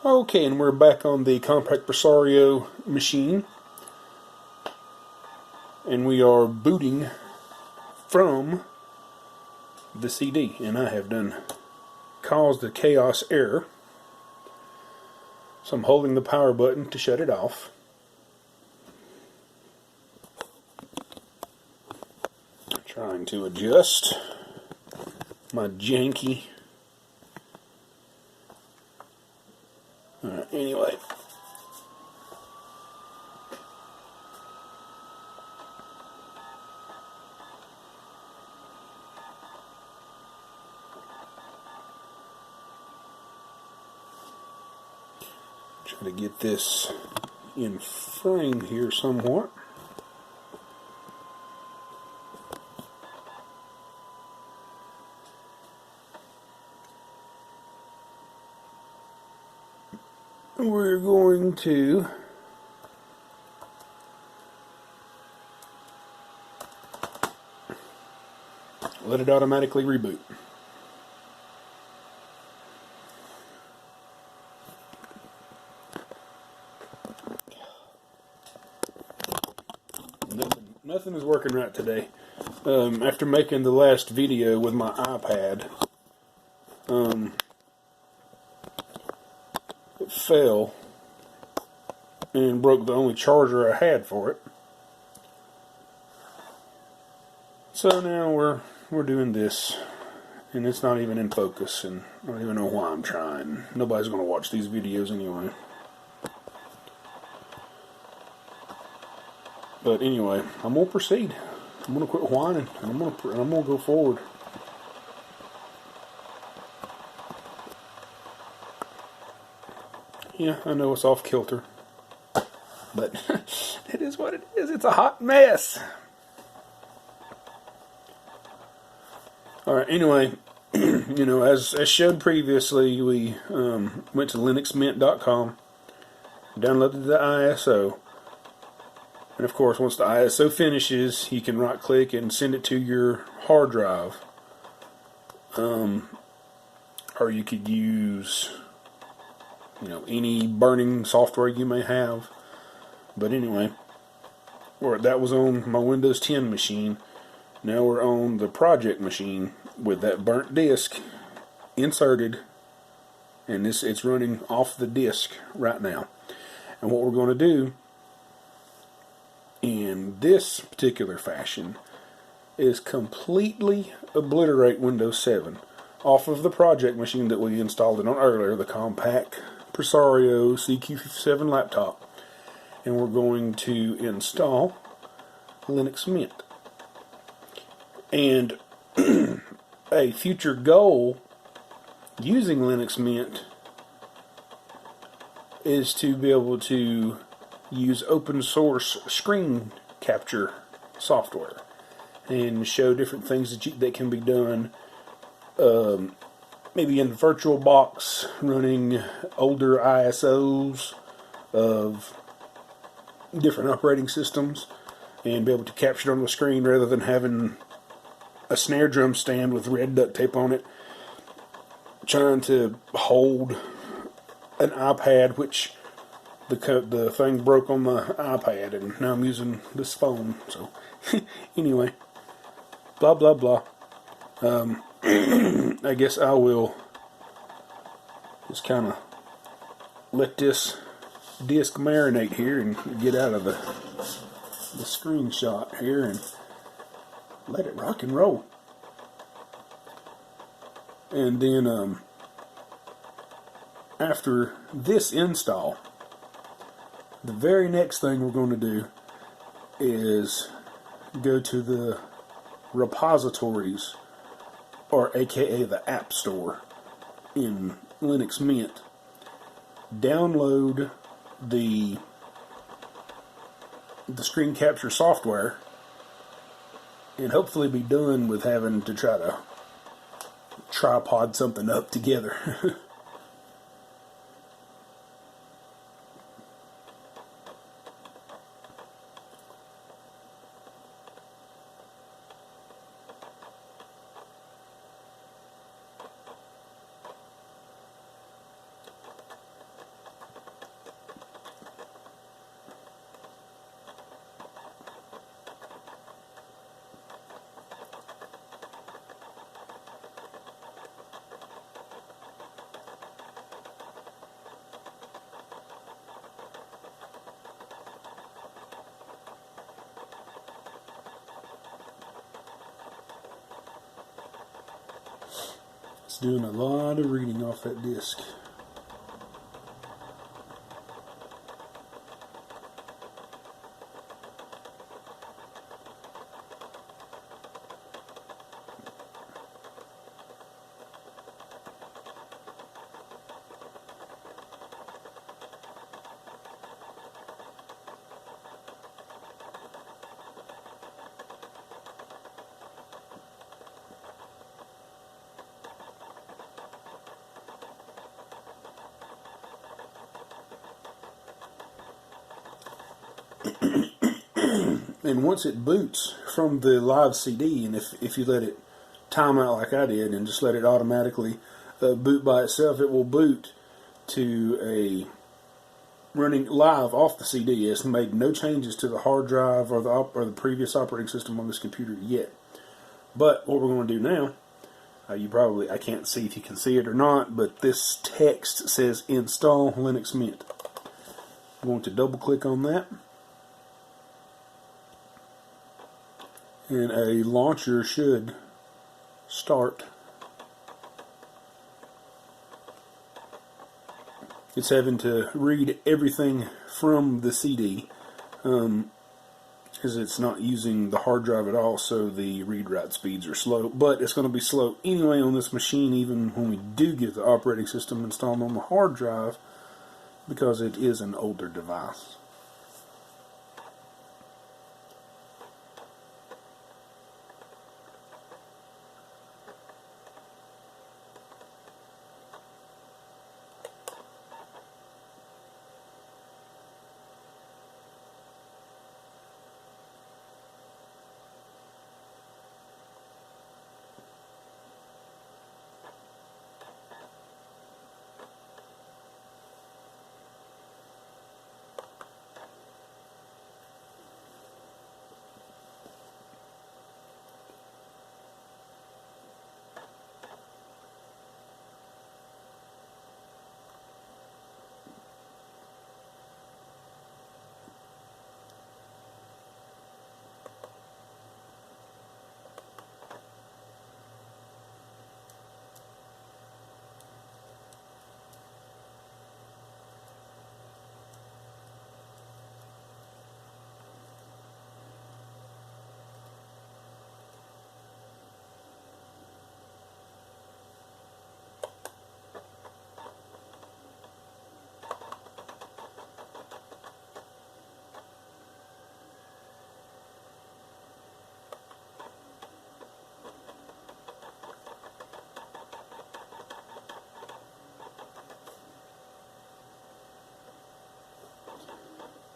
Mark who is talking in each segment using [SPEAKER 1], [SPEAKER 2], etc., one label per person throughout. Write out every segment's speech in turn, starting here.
[SPEAKER 1] Okay, and we're back on the Compaq Presario machine, and we are booting from the CD, and I have caused a chaos error, so I'm holding the power button to shut it off. Trying to adjust my janky. Alright, anyway. Try to get this in frame here somewhat. We're going to let it automatically reboot. Nothing is working right today. After making the last video with my iPad, it fell and broke the only charger I had for it. So now we're doing this, and it's not even in focus, and I don't even know why I'm trying. Nobody's going to watch these videos anyway. But anyway, I'm going to proceed. I'm going to quit whining, and I'm going to go forward. Yeah, I know it's off kilter, but it is what it is. It's a hot mess. Alright, anyway, you know, as shown previously, we went to linuxmint.com, downloaded the ISO, and of course, once the ISO finishes, you can right click and send it to your hard drive. Or you could use, you know, any burning software you may have. But anyway, that was on my Windows 10 machine. Now we're on the project machine with that burnt disk inserted, and it's running off the disk right now. And what we're going to do in this particular fashion is completely obliterate Windows 7 off of the project machine that we installed it on earlier, the Compaq Presario CQ57 laptop, and we're going to install Linux Mint. And a future goal using Linux Mint is to be able to use open source screen capture software and show different things that can be done, maybe in VirtualBox, running older ISOs of different operating systems, and be able to capture it on the screen rather than having a snare drum stand with red duct tape on it, trying to hold an iPad, which the thing broke on my iPad, and now I'm using this phone. So anyway, blah blah blah. I guess I will just kind of let this disk marinate here and get out of the screenshot here and let it rock and roll. And then after this install, the very next thing we're going to do is go to the repositories, or aka the App Store in Linux Mint, download the screen capture software, and hopefully be done with having to try to tripod something up together. It's doing a lot of reading off that disk. And once it boots from the live CD, and if you let it time out like I did and just let it automatically boot by itself, it will boot to a running live off the CD. It's made no changes to the hard drive or the previous operating system on this computer yet. But what we're going to do now, I can't see if you can see it or not, but this text says install Linux Mint. I'm going to double click on that. And a launcher should start. It's having to read everything from the CD because it's not using the hard drive at all, so the read-write speeds are slow. But it's going to be slow anyway on this machine, even when we do get the operating system installed on the hard drive, because it is an older device.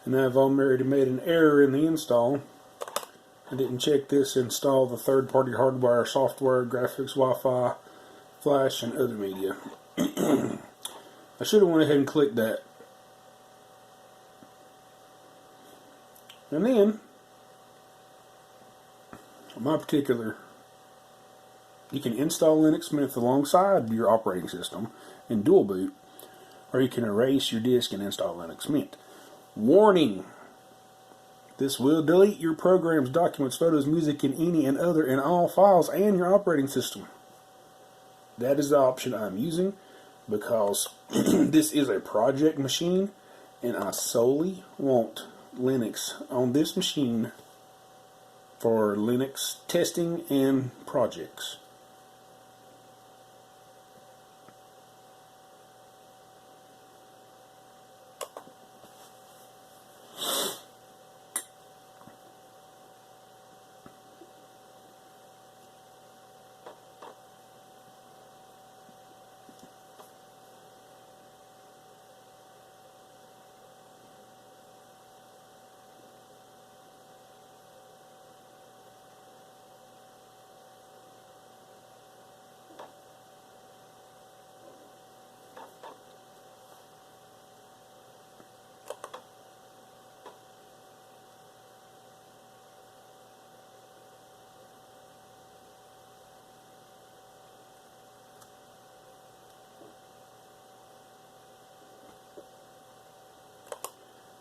[SPEAKER 1] And I've already made an error in the install. I didn't check this install the third-party hardware, software, graphics, Wi-Fi, flash, and other media. I should have went ahead and clicked that. And then, on my particular, you can install Linux Mint alongside your operating system in dual boot, or you can erase your disk and install Linux Mint. Warning! This will delete your programs, documents, photos, music, and any and other and all files and your operating system. That is the option I'm using because this is a project machine and I solely want Linux on this machine for Linux testing and projects.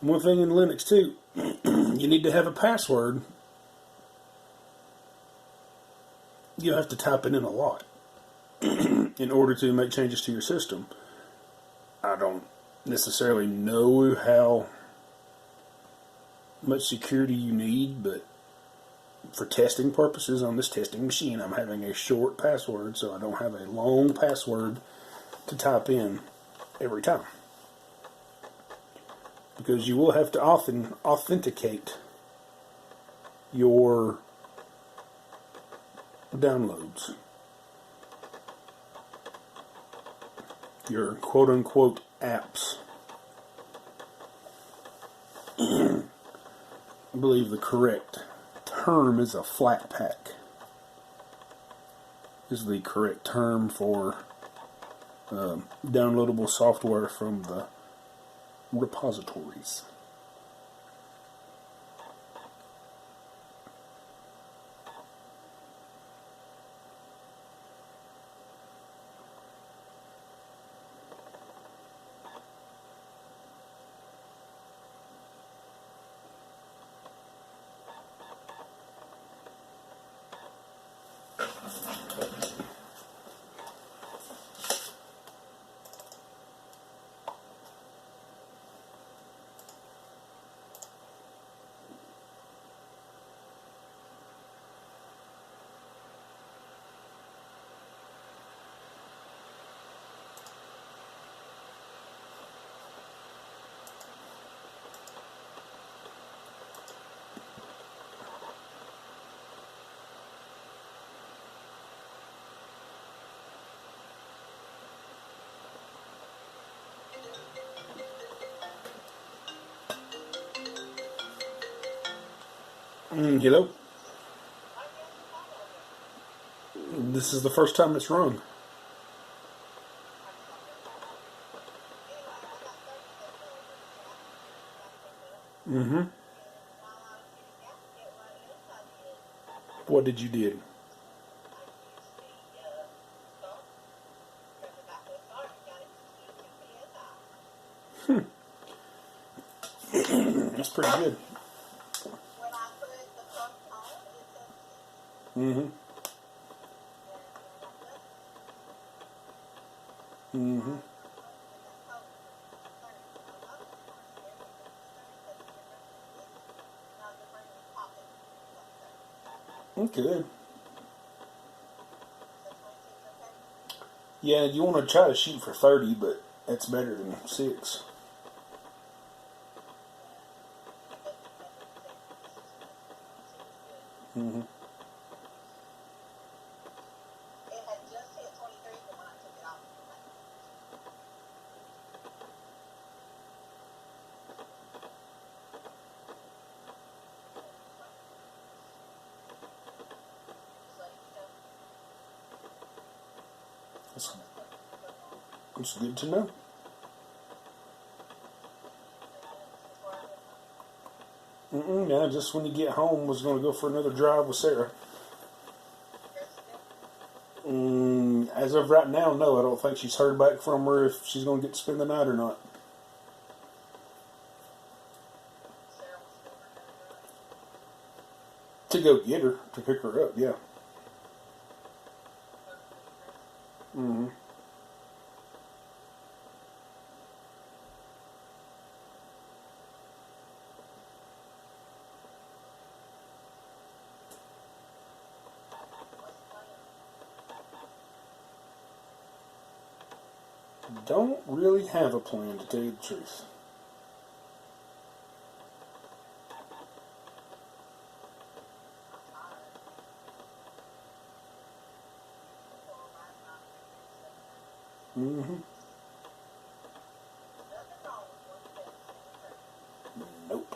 [SPEAKER 1] One thing in Linux too, you need to have a password. You have to type it in a lot. in order to make changes to your system. I don't necessarily know how much security you need, but for testing purposes on this testing machine, I'm having a short password, so I don't have a long password to type in every time. Because you will have to often authenticate your downloads, your quote-unquote apps. I believe the correct term is a flat pack, is the correct term for downloadable software from the repositories. Hello? This is the first time it's rung. What did you do? That's pretty good. Mm-hmm. Mm-hmm. Good. Yeah, you want to try to shoot for 30, but that's better than 6. Mm-hmm. That's, that's good to know. Yeah, just when you get home, was going to go for another drive with Sarah. As of right now, no, I don't think she's heard back from her if she's going to get to spend the night or not. To go get her, to pick her up, yeah. Mm-hmm. Don't really have a plan, to tell you the truth. Mm-hmm. Nope.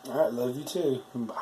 [SPEAKER 1] Alright, love you too. Bye.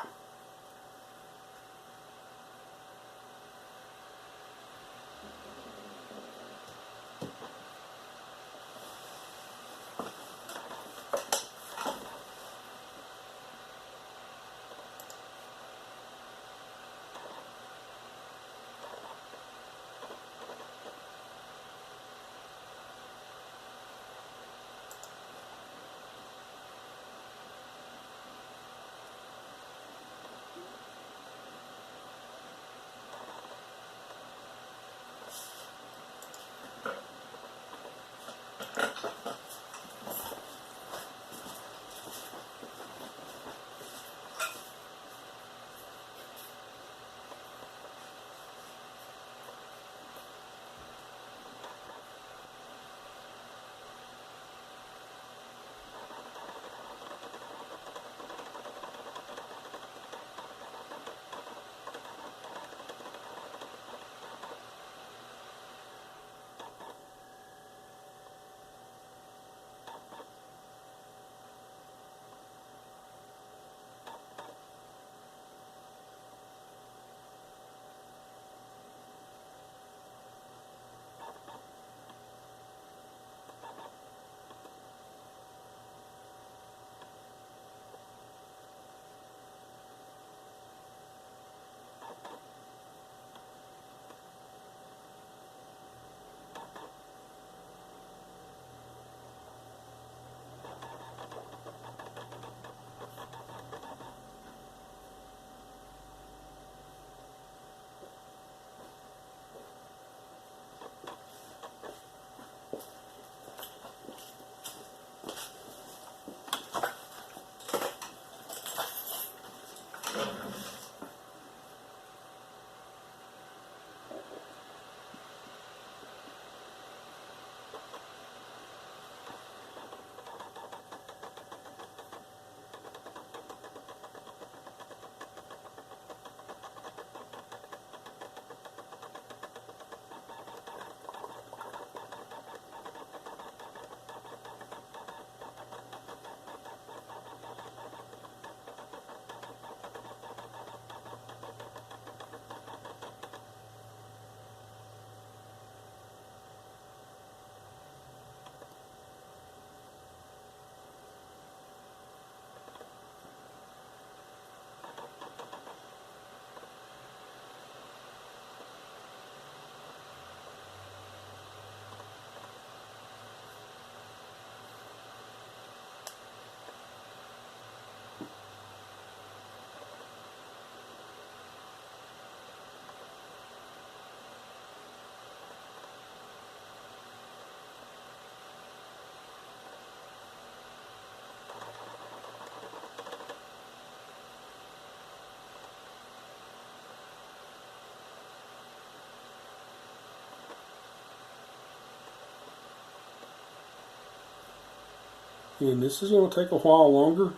[SPEAKER 1] And this is going to take a while longer,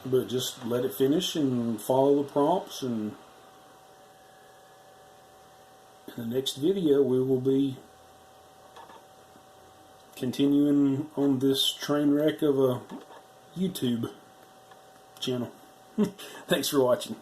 [SPEAKER 1] but just let it finish and follow the prompts, and in the next video we will be continuing on this train wreck of a YouTube channel. Thanks for watching.